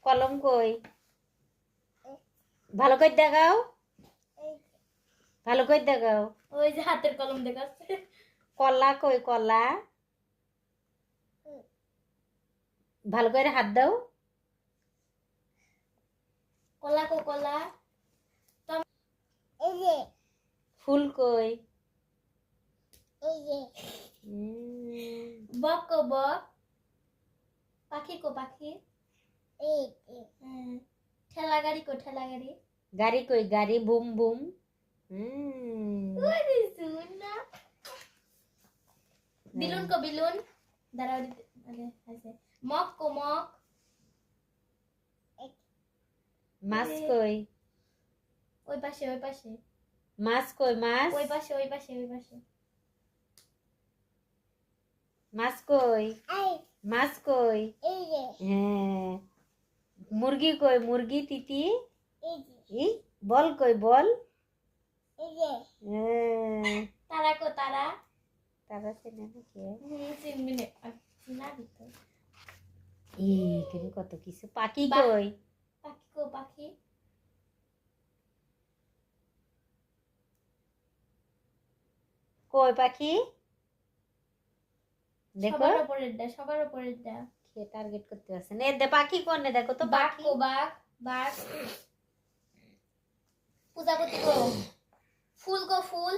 কলম কই? ভালো করে দেখাও, ভালো করে দেখাও। ওই যে হাতের কলম দেখাচ্ছে। কলা কই? কলা ভালো করে হাত দাও। কলা কো কলা। ফুল কই? বক কো বক। পাখি কো পাখি। ঠেলা গাড়ি কো ঠেলা গাড়ি। গাড়ি কই? গাড়ি বুম বুম। ওরে সুনা। বিলুন কো বিলুন। দাঁড়াও আরে আছে। মগ কো মগ। মাছ কই? ওই পাশে ওই পাশে। মাছ কই? মাছ ওই পাশে ওই পাশে ওই পাশে। মাছ কই? মাছ কই? হ্যাঁ। মুরগি কই? মুরগি তিতি। বল কই? বল। তারা কো তারা। তারা চেনে না কে? চিনবি না চিনা দিত। এখানে কত কিছু। পাখি কই? পাখি কো পাখি। কই পাখি? দেখো সবার উপরের দা সবার উপরের দা। কে টার্গেট করতে আছে? নে দে পাখি কোনে? দেখো তো বাঘ পাখি। কো বাঘ বাঘ। প্রজাপতি কো ফুল কো ফুল।